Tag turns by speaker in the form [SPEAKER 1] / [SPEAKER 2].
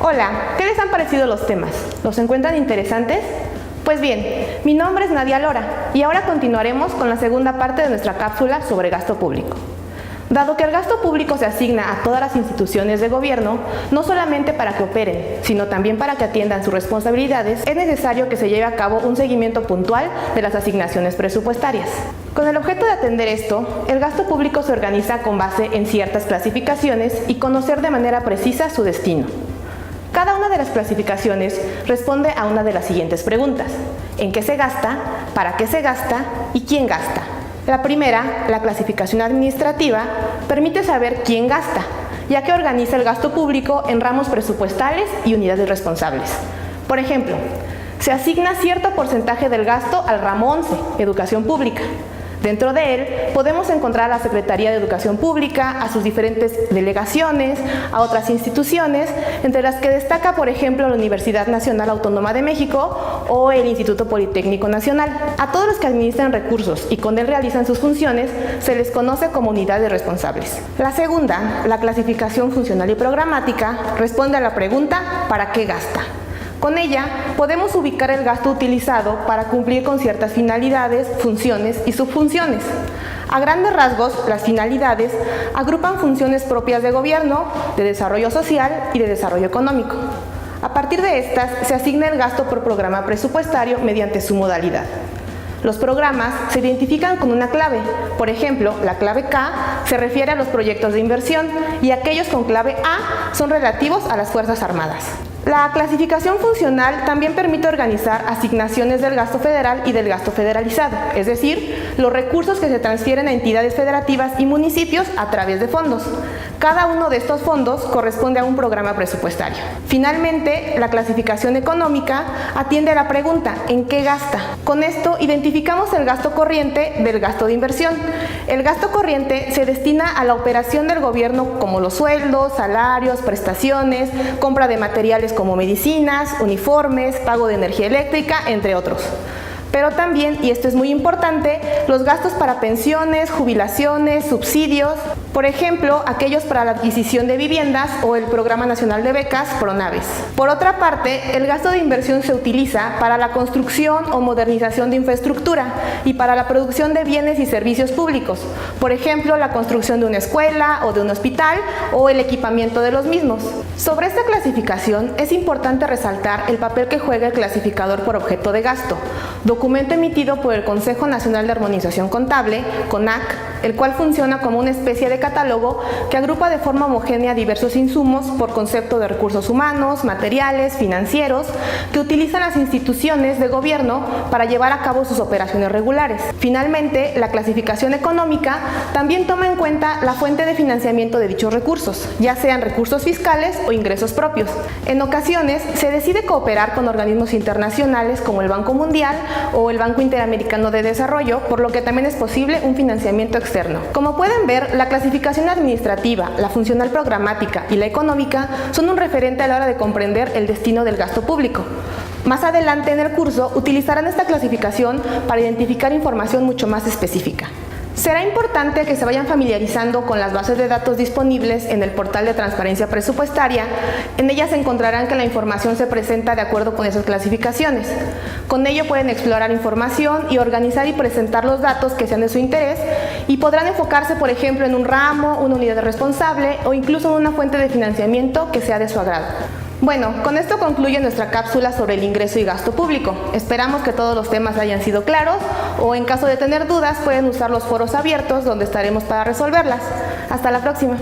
[SPEAKER 1] Hola, ¿qué les han parecido los temas? ¿Los encuentran interesantes? Pues bien, mi nombre es Nadia Lora y ahora continuaremos con la segunda parte de nuestra cápsula sobre gasto público. Dado que el gasto público se asigna a todas las instituciones de gobierno, no solamente para que operen, sino también para que atiendan sus responsabilidades, es necesario que se lleve a cabo un seguimiento puntual de las asignaciones presupuestarias. Con el objeto de atender esto, el gasto público se organiza con base en ciertas clasificaciones y conocer de manera precisa su destino. Cada una de las clasificaciones responde a una de las siguientes preguntas: ¿en qué se gasta? ¿Para qué se gasta? ¿Y quién gasta? La primera, la clasificación administrativa, permite saber quién gasta, ya que organiza el gasto público en ramos presupuestales y unidades responsables. Por ejemplo, se asigna cierto porcentaje del gasto al ramo 11, Educación Pública. Dentro de él podemos encontrar a la Secretaría de Educación Pública, a sus diferentes delegaciones, a otras instituciones, entre las que destaca, por ejemplo, la Universidad Nacional Autónoma de México o el Instituto Politécnico Nacional. A todos los que administran recursos y con él realizan sus funciones, se les conoce como unidades responsables. La segunda, la clasificación funcional y programática, responde a la pregunta ¿para qué gasta? Con ella podemos ubicar el gasto utilizado para cumplir con ciertas finalidades, funciones y subfunciones. A grandes rasgos, las finalidades agrupan funciones propias de gobierno, de desarrollo social y de desarrollo económico. A partir de estas, se asigna el gasto por programa presupuestario mediante su modalidad. Los programas se identifican con una clave. Por ejemplo, la clave K se refiere a los proyectos de inversión y aquellos con clave A son relativos a las Fuerzas Armadas. La clasificación funcional también permite organizar asignaciones del gasto federal y del gasto federalizado, es decir, los recursos que se transfieren a entidades federativas y municipios a través de fondos. Cada uno de estos fondos corresponde a un programa presupuestario. Finalmente, la clasificación económica atiende a la pregunta ¿en qué gasta? Con esto identificamos el gasto corriente del gasto de inversión. El gasto corriente se destina a la operación del gobierno como los sueldos, salarios, prestaciones, compra de materiales como medicinas, uniformes, pago de energía eléctrica, entre otros. Pero también, y esto es muy importante, los gastos para pensiones, jubilaciones, subsidios, por ejemplo, aquellos para la adquisición de viviendas o el Programa Nacional de Becas, PRONAVES. Por otra parte, el gasto de inversión se utiliza para la construcción o modernización de infraestructura y para la producción de bienes y servicios públicos, por ejemplo, la construcción de una escuela o de un hospital o el equipamiento de los mismos. Sobre esta clasificación, es importante resaltar el papel que juega el clasificador por objeto de gasto, documento emitido por el Consejo Nacional de Armonización Contable, CONAC, el cual funciona como una especie de catálogo que agrupa de forma homogénea diversos insumos por concepto de recursos humanos, materiales, financieros, que utilizan las instituciones de gobierno para llevar a cabo sus operaciones regulares. Finalmente, la clasificación económica también toma en cuenta la fuente de financiamiento de dichos recursos, ya sean recursos fiscales o ingresos propios. En ocasiones, se decide cooperar con organismos internacionales como el Banco Mundial o el Banco Interamericano de Desarrollo, por lo que también es posible un financiamiento externo. Como pueden ver, la clasificación administrativa, la funcional programática y la económica son un referente a la hora de comprender el destino del gasto público. Más adelante en el curso utilizarán esta clasificación para identificar información mucho más específica. Será importante que se vayan familiarizando con las bases de datos disponibles en el portal de transparencia presupuestaria. En ellas encontrarán que la información se presenta de acuerdo con esas clasificaciones. Con ello pueden explorar información y organizar y presentar los datos que sean de su interés y podrán enfocarse, por ejemplo, en un ramo, una unidad responsable o incluso en una fuente de financiamiento que sea de su agrado. Bueno, con esto concluye nuestra cápsula sobre el ingreso y gasto público. Esperamos que todos los temas hayan sido claros o en caso de tener dudas pueden usar los foros abiertos donde estaremos para resolverlas. Hasta la próxima.